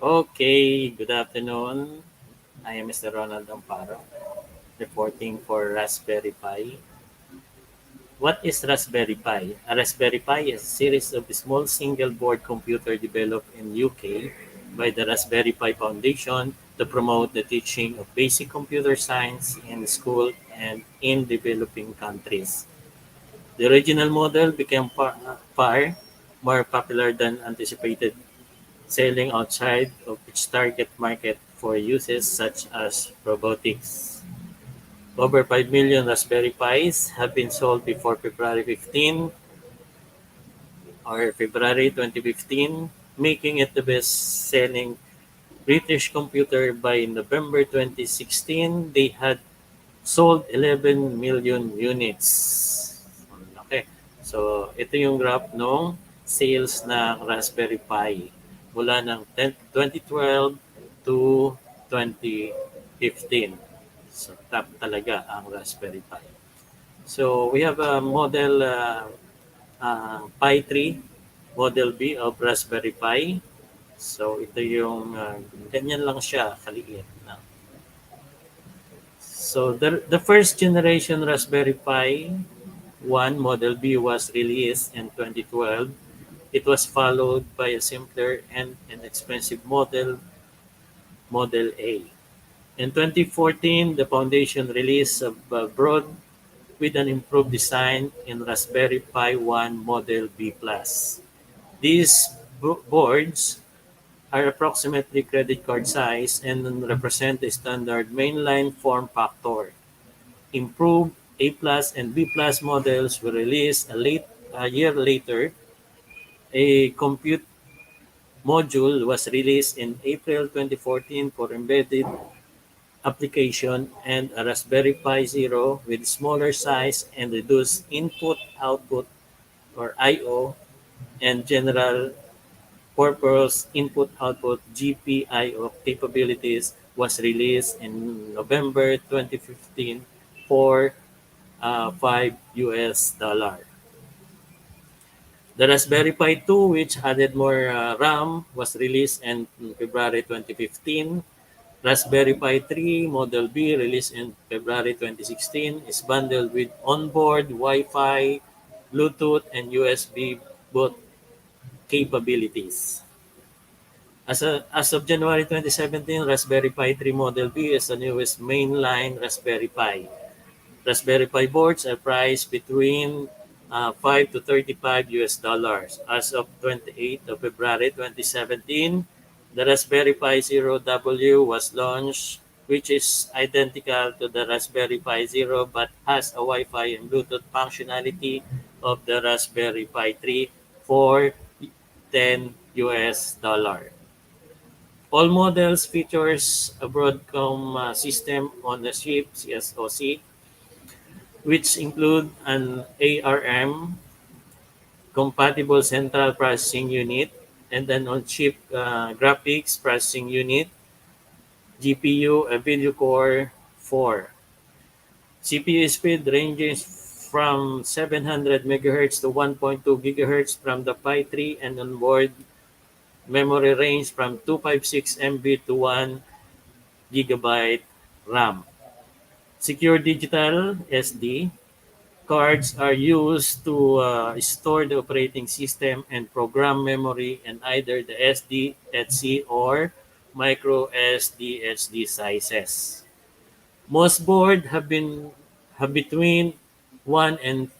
Okay, good afternoon. I am Mr. Ronald Amparo, reporting for Raspberry Pi. What is Raspberry Pi? A Raspberry Pi is a series of small single-board computer developed in UK by the Raspberry Pi Foundation to promote the teaching of basic computer science in school and in developing countries. The original model became far more popular than anticipated, selling outside of its target market for uses such as robotics. Over 5 million Raspberry Pis have been sold before February 15 or February 2015, making it the best-selling British computer by November 2016. They had sold 11 million units. Okay. So, ito yung graph ng sales ng Raspberry Pi mula ng 2012 to 2015. So, top talaga ang Raspberry Pi. So, we have a model Pi 3, Model B of Raspberry Pi. So, ito yung ganyan lang siya, kaliit. So, the first generation Raspberry Pi 1 Model B was released in 2012. It was followed by a simpler and inexpensive Model A. In 2014, the Foundation released a broad with an improved design in Raspberry Pi 1 Model B+. These boards are approximately credit card size and represent the standard mainline form factor. Improved A+ and B+ models were released a year later. A compute module was released in April 2014 for embedded application, and a Raspberry Pi Zero with smaller size and reduced input-output or I/O and general purpose input-output GPIO capabilities was released in November 2015 for $5. The Raspberry Pi 2, which added more RAM, was released in February 2015. Raspberry Pi 3 Model B, released in February 2016, is bundled with onboard Wi-Fi, Bluetooth, and USB boot capabilities. As of January 2017, Raspberry Pi 3 Model B is the newest mainline Raspberry Pi. Raspberry Pi boards are priced between 5 to 35 US dollars. As of 28th of February 2017, the Raspberry Pi Zero W was launched, which is identical to the Raspberry Pi Zero but has a Wi-Fi and Bluetooth functionality of the Raspberry Pi 3 for 10 US dollar. All models features a Broadcom system on the chip (SoC), which include an ARM compatible central processing unit and an on-chip graphics processing unit, GPU, a video core 4. CPU speed ranges from 700 MHz to 1.2 GHz from the Pi 3, and onboard memory range from 256 MB to 1 GB RAM. Secure Digital SD cards are used to store the operating system and program memory in either the SDHC or micro SDHD sizes. Most boards have between 1 and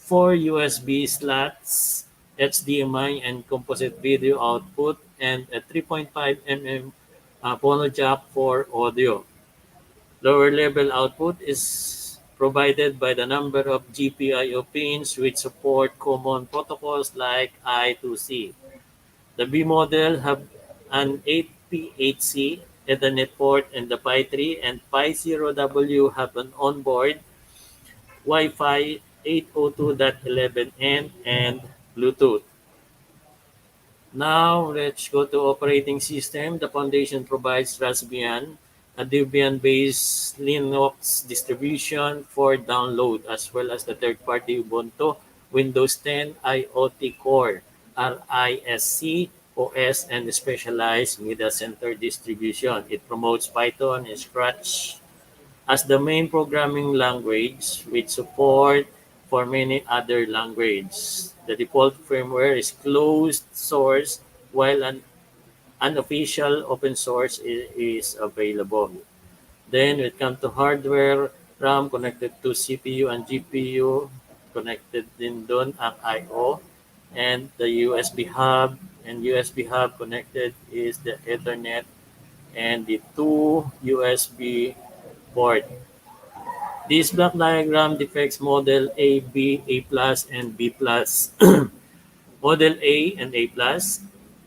4 USB slots, HDMI and composite video output, and a 3.5 mm phono jack for audio. Lower level output is provided by the number of GPIO pins which support common protocols like I2C. The B model have an 8P8C Ethernet port in the Pi 3, and Pi 0W have an onboard Wi-Fi 802.11n and Bluetooth. Now, let's go to operating system. The Foundation provides Raspbian, a Debian-based Linux distribution for download, as well as the third-party Ubuntu Windows 10 IoT Core (RISC) OS and specialized media center distribution. It promotes Python and Scratch as the main programming language with support for many other languages. The default firmware is closed source while an unofficial open source is available. Then when it comes to hardware, RAM connected to CPU and GPU, connected din doon ang I/O, and the USB hub, and USB hub connected is the Ethernet and the two USB port. This block diagram depicts model A, B, A+, and B+. Model A and A+,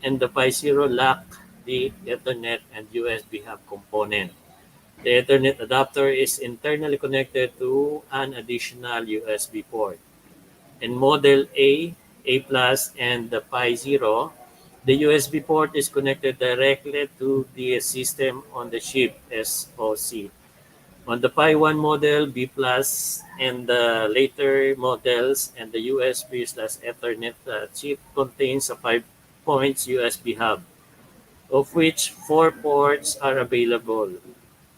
and the Pi Zero lack the Ethernet and USB hub component. The Ethernet adapter is internally connected to an additional USB port. In Model A, A+, and the Pi Zero, the USB port is connected directly to the system on the chip SoC. On the Pi 1 model, B+, and the later models, and the USB/Ethernet chip contains a 5 points USB hub, of which 4 ports are available,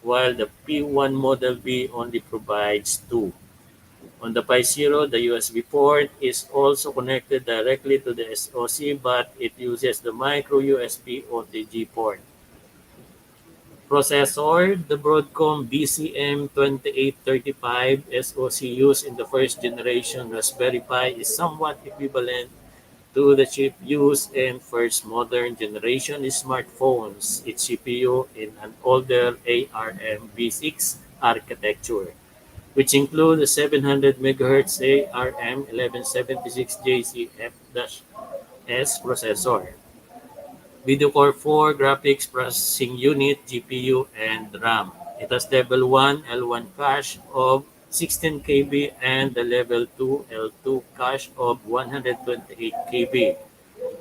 while the P1 Model B only provides 2. On the Pi Zero, the USB port is also connected directly to the SoC, but it uses the micro USB OTG port. Processor, the Broadcom BCM2835 SoC used in the first generation Raspberry Pi is somewhat equivalent to the chip used in first modern generation smartphones. Its CPU in an older ARM V6 architecture, which include the 700 MHz ARM 1176JCF-S processor, Video Core 4 graphics processing unit, GPU, and RAM. It has level 1 L1 cache of 16 KB and the level 2 L2 cache of 128 KB.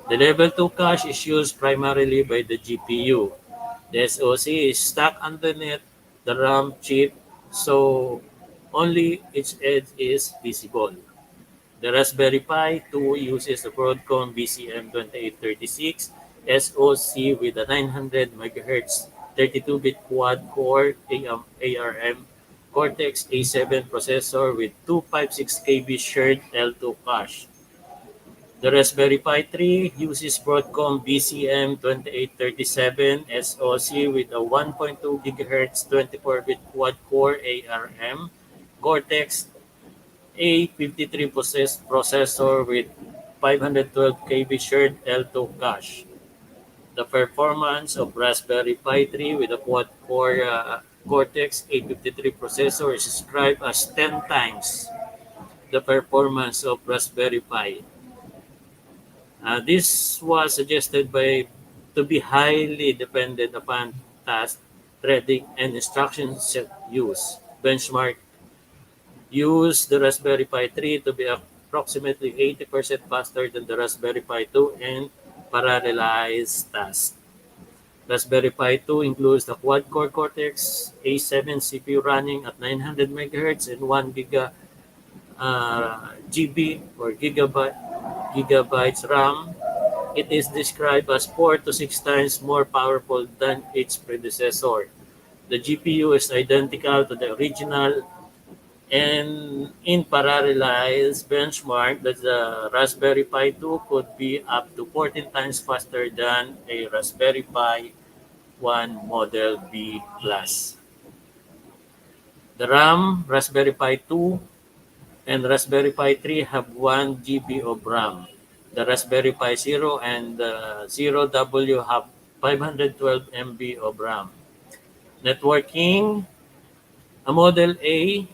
The level 2 cache is used primarily by the GPU. The SoC is stuck underneath the RAM chip, so only its edge is visible. The Raspberry Pi 2 uses the Broadcom BCM2836 SoC with a 900 MHz 32-bit quad-core ARM Cortex A7 processor with 256 KB shared L2 cache. The Raspberry Pi 3 uses Broadcom BCM2837 SoC with a 1.2 GHz 24-bit quad-core ARM Cortex A53 processor with 512 KB shared L2 cache. The performance of Raspberry Pi 3 with a quad-core Cortex A53 processor is described as 10 times the performance of Raspberry Pi. This was suggested by to be highly dependent upon task, threading, and instruction set use. Benchmark use the Raspberry Pi 3 to be approximately 80% faster than the Raspberry Pi 2 in parallelized tasks. Raspberry Pi 2 includes the quad-core Cortex A7 CPU running at 900 MHz and 1 GB or gigabytes RAM. It is described as 4 to 6 times more powerful than its predecessor. The GPU is identical to the original, and in parallelized benchmark that the Raspberry Pi 2 could be up to 14 times faster than a Raspberry Pi 1 Model B Plus. The RAM, Raspberry Pi 2, and Raspberry Pi 3 have 1 GB of RAM. The Raspberry Pi Zero and the Zero W have 512 MB of RAM. Networking, a Model A+,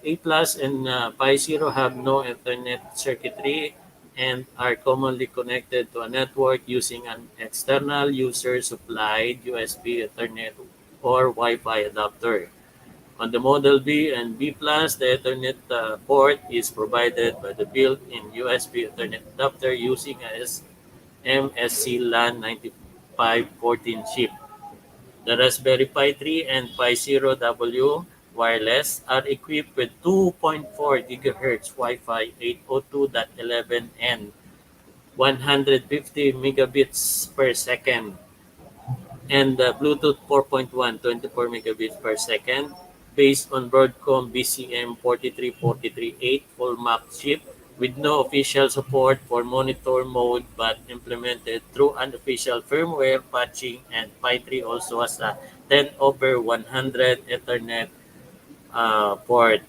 and Pi Zero have no Ethernet circuitry and are commonly connected to a network using an external user-supplied USB Ethernet or Wi-Fi adapter. On the Model B and B+, the Ethernet port is provided by the built-in USB Ethernet adapter using a MSC LAN 9514 chip. The Raspberry Pi 3 and Pi Zero W wireless are equipped with 2.4 GHz Wi-Fi 802.11n 150 megabits per second, and Bluetooth 4.1, 24 megabits per second, based on Broadcom BCM 43438 full Mac chip, with no official support for monitor mode, but implemented through unofficial firmware patching. And Pi 3 also has a 10 over 100 Ethernet port.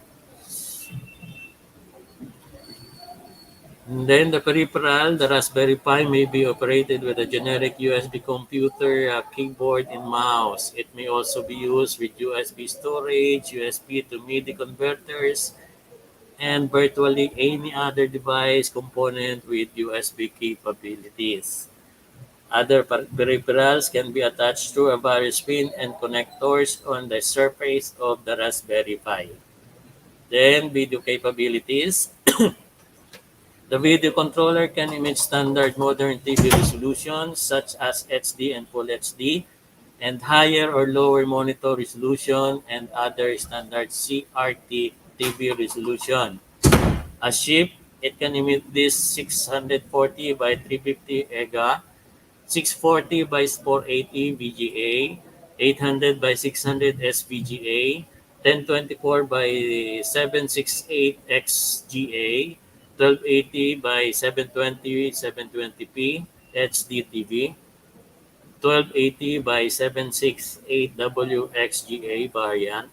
And then the peripheral, the Raspberry Pi may be operated with a generic USB computer, keyboard, and mouse. It may also be used with USB storage, USB to MIDI converters, and virtually any other device component with USB capabilities. Other peripherals can be attached to a various pin and connectors on the surface of the Raspberry Pi. Then video capabilities. The video controller can image standard modern TV resolutions such as HD and Full HD, and higher or lower monitor resolution and other standard CRT TV resolution. As chip, it can emit this 640 by 350 EGA, 640 by 480 VGA, 800 by 600 SVGA, 1024 by 768 XGA, 1280 by 720 720p HDTV, 1280 by 768 WXGA variant,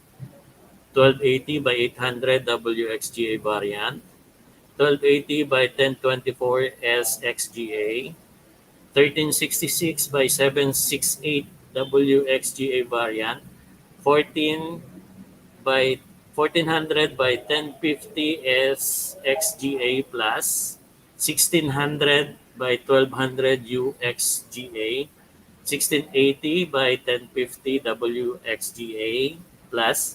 1280 by 800 WXGA variant, 1280 by 1024 SXGA, 1366 by 768 WXGA variant, 14 by 1400 by 1050 SXGA plus, 1600 by 1200 UXGA, 1680 by 1050 WXGA plus,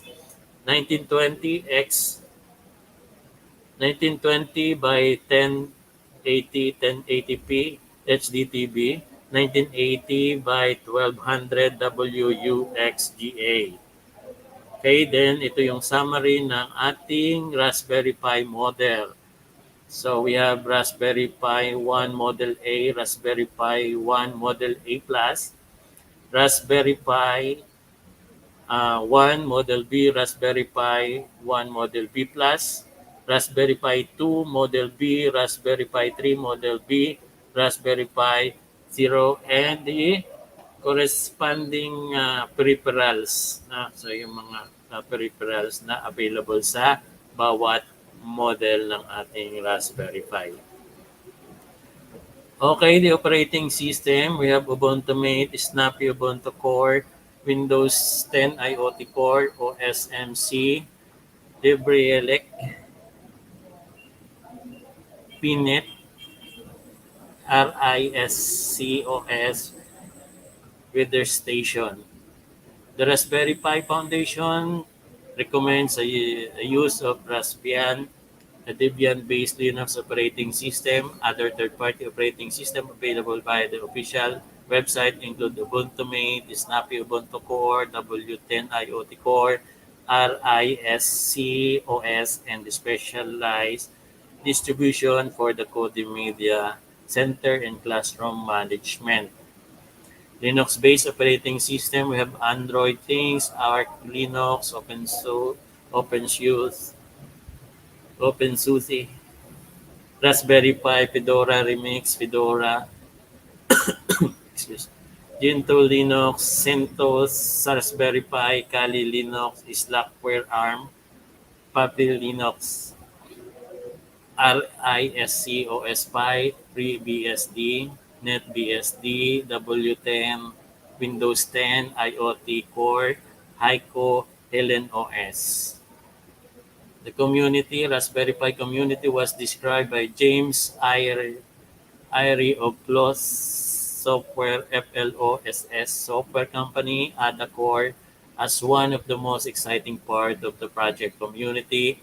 1920 X 1920 by 1080 1080p HDTV, 1980 by 1200 WUXGA. Okay, then ito yung summary ng ating Raspberry Pi model. So we have Raspberry Pi 1 Model A, Raspberry Pi 1 Model A Plus, Raspberry Pi 1 Model B, Raspberry Pi 1 Model B Plus, Raspberry Pi 2 Model B, Raspberry Pi 3 Model B, Raspberry Pi 0, and the corresponding peripherals. So yung mga peripherals na available sa bawat model ng ating Raspberry Pi. Okay, the operating system, we have Ubuntu Mate, Snappy Ubuntu Core, Windows 10 IoT Core, OSMC, LibreELEC, PNet, RISCOS, Weather Station. The Raspberry Pi Foundation recommends a use of Raspbian, a Debian-based Linux operating system. Other third-party operating system available via the official website include Ubuntu Mate, Snappy Ubuntu Core, W10 IoT Core, RISCOS, and the specialized distribution for the Kodi Media Center and Classroom Management. Linux-based operating system, we have Android Things, Arch Linux, OpenSUSE, Raspberry Pi, Fedora Remix, Fedora, excuse, Gentoo Linux, CentOS, Raspberry Pi, Kali Linux, Slackware ARM, Puppy Linux, RISCOS Pi, FreeBSD, NetBSD, W10, Windows 10, IoT Core, Haiku, Helen OS. The community, Raspberry Pi community, was described by James Irie of Plus Software FLOSS Software Company, Adacore, as one of the most exciting part of the project community.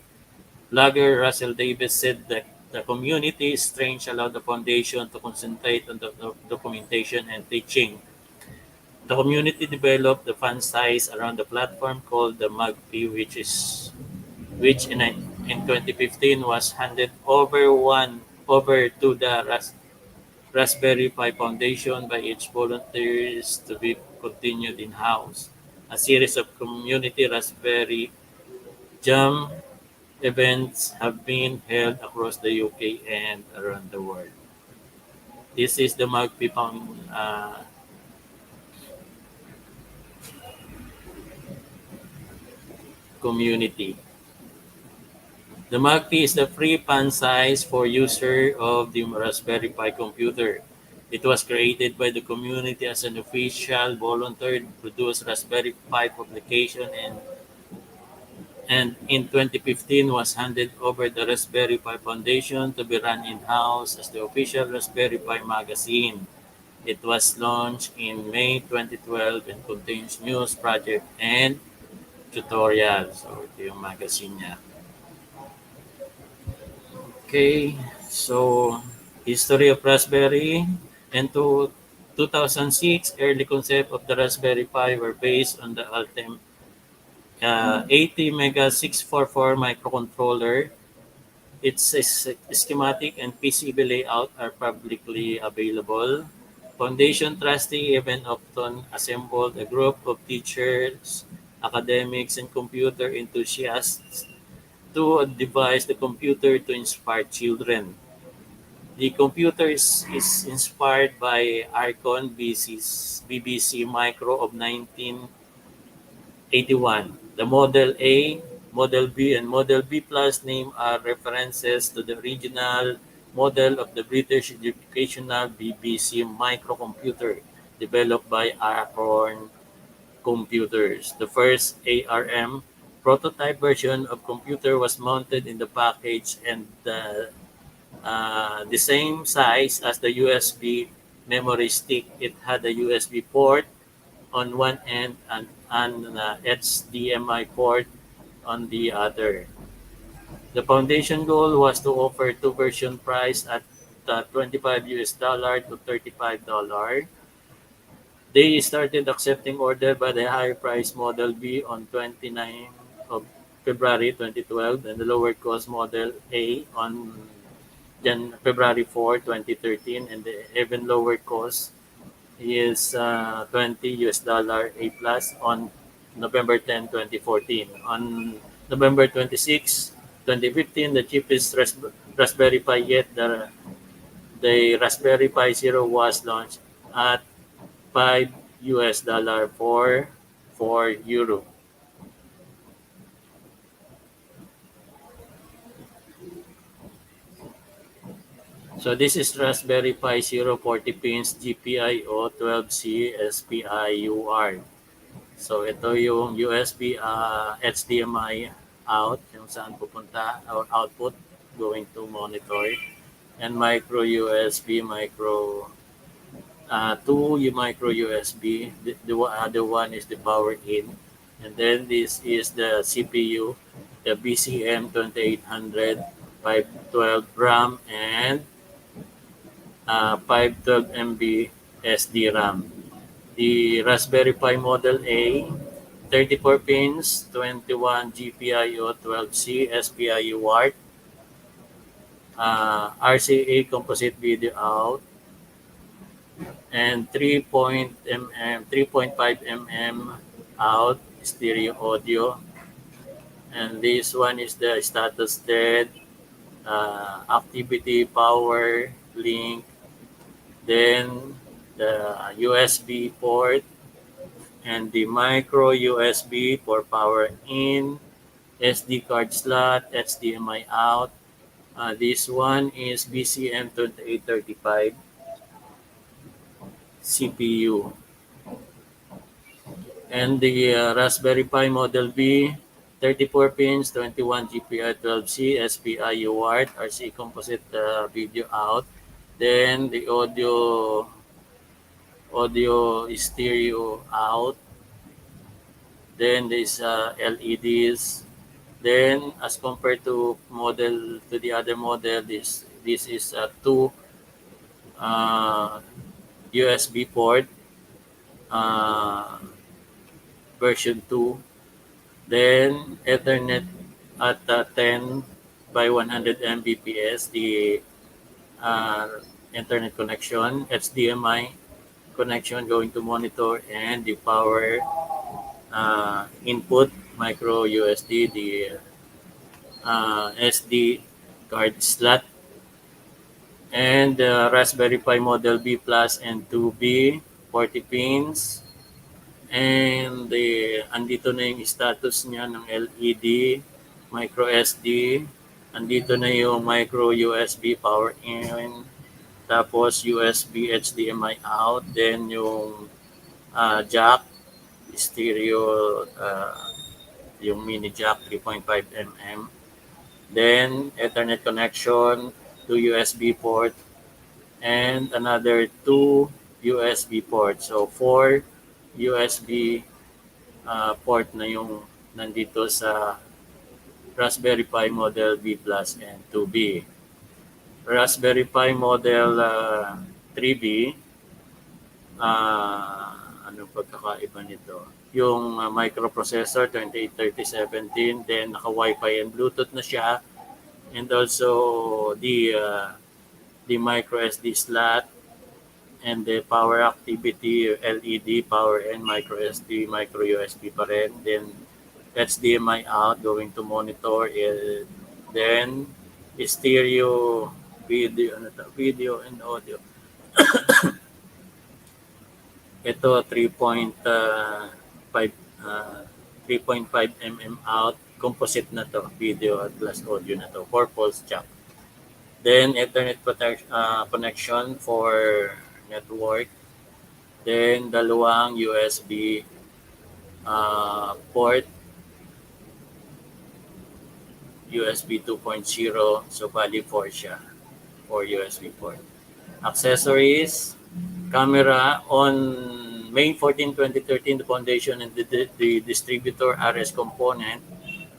Blogger Russell Davis said that the community strength allowed the foundation to concentrate on the documentation and teaching. The community developed the font size around the platform called the MagPi, which in 2015 was handed over to the Raspberry Pi Foundation by each volunteers to be continued in-house. A series of community Raspberry Jam events have been held across the UK and around the world. This is the Magpie community. The Magpie is the free pan size for user of the Raspberry Pi computer. It was created by the community as an official volunteer to produce Raspberry Pi publication and in 2015 was handed over the Raspberry Pi Foundation to be run in-house as the official Raspberry Pi magazine. It was launched in May 2012 and contains news, project, and tutorials. So, ito yung magazine niya. Okay, so history of Raspberry and to 2006, early concept of the Raspberry Pi were based on the Altem 80 Mega 644 microcontroller. Its schematic and PCB layout are publicly available. Foundation trustee even often assembled a group of teachers, academics, and computer enthusiasts to devise the computer to inspire children. The computer is inspired by Archon BBC Micro of 1981. The Model A, Model B, and Model B Plus name are references to the original model of the British educational BBC microcomputer developed by Archon Computers. The first ARM prototype version of computer was mounted in the package and the same size as the USB memory stick. It had a USB port on one end and an HDMI port on the other. The foundation goal was to offer two version price at 25 US dollar to $35. They started accepting order by the higher price Model B on 29 of February 2012 and the lower cost Model A on February 4, 2013, and the even lower cost is 20 US dollar A plus on November 10, 2014. On November 26, 2015, the cheapest Raspberry Pi yet, the Raspberry Pi Zero was launched at 5 US dollar for 4 euro. So this is Raspberry Pi Zero 40 pins GPIO 12C SPIUR. So ito yung USB HDMI out, yung saan pupunta or output going to monitor, and micro USB micro two micro USB. The other one is the power in, and then this is the CPU, the BCM 2800 512 RAM and 512 MB SD RAM. The Raspberry Pi Model A, 34 pins, 21 GPIO 12C SPIU WART, RCA composite video out, and 3.5 mm out stereo audio. And this one is the status dead, activity power link, then the USB port and the micro USB for power in, SD card slot, HDMI out. This one is BCM 2835 CPU. And the Raspberry Pi Model B, 34 pins, 21 GPI 12C, SPI UART, RC composite video out. Then the audio stereo out. Then there's LEDs. Then as compared to the other model, this is two USB port, uh, version 2. Then Ethernet at 10 by 100 Mbps. The internet connection, HDMI connection going to monitor, and the power input, micro USB, the SD card slot, and the Raspberry Pi Model B Plus and 2B, 40 pins. And andito na yung status niya ng LED, micro SD, andito na yung micro USB power in, tapos USB HDMI out, then yung jack, stereo, yung mini jack 3.5 mm, then Ethernet connection, 2 USB port, and another 2 USB ports. So 4 USB port na yung nandito sa Raspberry Pi Model B Plus and 2B. Raspberry Pi Model 3B, anong pagkakaiba nito? Yung microprocessor 283017, then naka-Wi-Fi and Bluetooth na siya, and also the micro SD slot, and the power activity LED, power and micro SD, micro USB pa rin. Then HDMI out going to monitor, then stereo, video and audio. Ito 3.5 mm out, composite na to, video at plus audio na to, 4 pulse jack. Then Ethernet connection for network. Then dalawang USB port, USB 2.0, so bali 4 siya, 4 USB port. Accessories, camera. On May 14, 2013, the foundation and the distributor RS component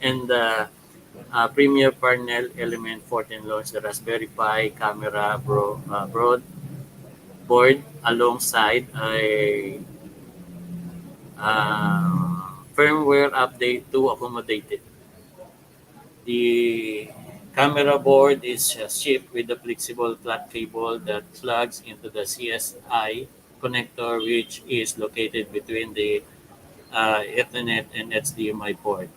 and the Premier Parnell Element 14 launched the Raspberry Pi camera broad board alongside a firmware update to accommodate it. The camera board is shipped with a flexible flat cable that plugs into the CSI connector, which is located between the Ethernet and HDMI port.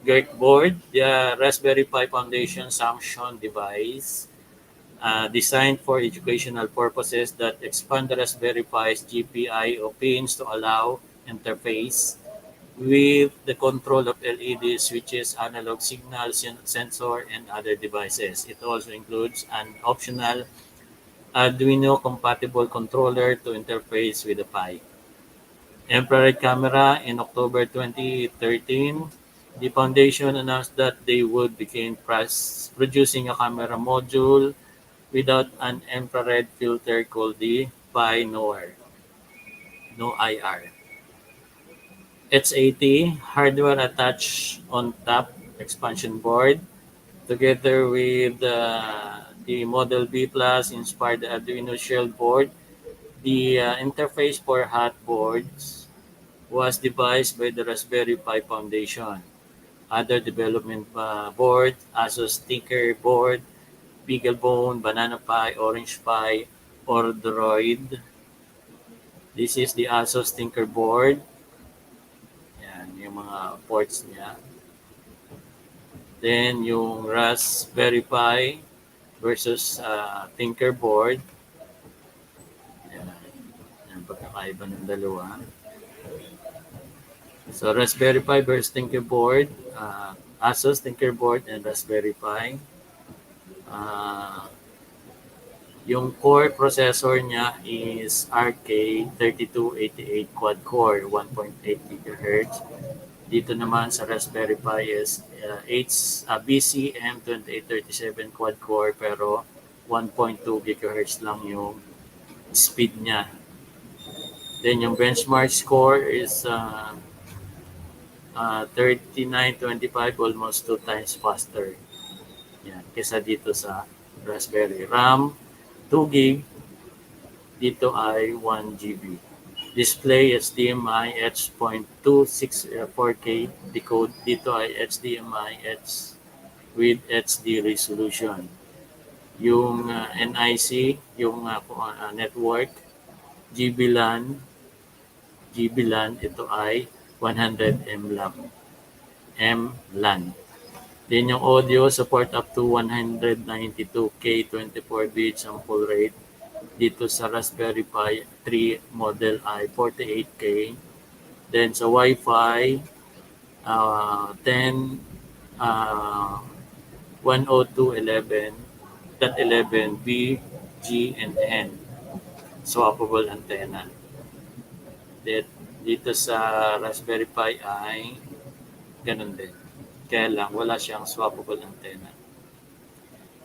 Girk board, the Raspberry Pi Foundation sanction device designed for educational purposes that expand the Raspberry Pi's GPIO pins to allow interface with the control of LED switches, analog signal sensor, and other devices. It also includes an optional Arduino-compatible controller to interface with the Pi. Infrared camera. In October 2013, the foundation announced that they would begin producing a camera module without an infrared filter called the Pi No IR. H80 hardware attached on top expansion board together with the Model B Plus inspired Arduino shell board. The interface for hot boards was devised by the Raspberry Pi Foundation. Other development board, ASUS Tinker board, BeagleBone, Banana Pi, Orange Pi, or Droid. This is the ASUS Tinker board. Yan, yung mga ports niya. Then yung Raspberry Pi versus Tinker board. Yan, yan pagkakaiba ng dalawa. So Raspberry Pi versus Tinker board, ASUS Tinker board and Raspberry Pi. Yung core processor niya is RK3288 quad core, 1.8 GHz. Dito naman sa Raspberry Pi is BCM2837 quad core pero 1.2 GHz lang yung speed niya. Then yung benchmark score is 3925, almost 2 times faster. Yan, kesa dito sa Raspberry. RAM 2 GB, dito ay 1 GB. Display HDMI H.264 4K, decode dito ay HDMI H with HD resolution. Yung NIC, yung network, GB LAN, GB LAN, ito ay 100 M LAN. Then yung audio, support up to 192K 24-bit sample rate dito sa Raspberry Pi 3 Model I 48K. Then sa Wi-Fi, 10 uh, 102.11.11 B, G, and N. Swappable antenna. Dito sa Raspberry Pi ay ganun din. Kaya lang, wala siyang swappable antenna.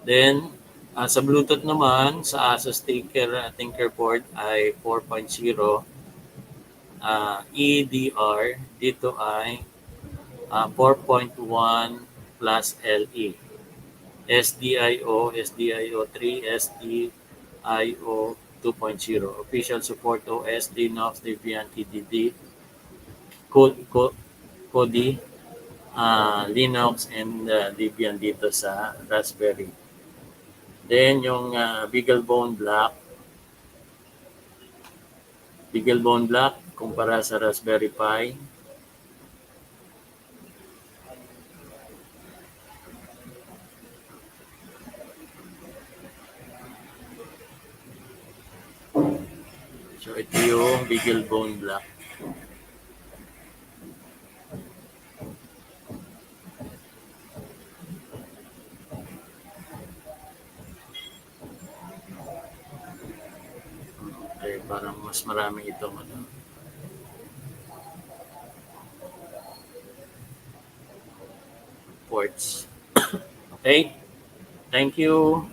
Then, sa Bluetooth naman, sa Asus Tinkerboard ay 4.0 EDR. Dito ay 4.1 plus LE. SDIO, SDIO3, SDIO 2.0. Official support OS, Linux, Debian, TDD, Kodi, Linux, and Debian dito sa Raspberry. Then yung Beaglebone Black kumpara sa Raspberry Pi. So ito yung Beaglebone Black. Okay, parang mas marami itong ports. Okay, thank you.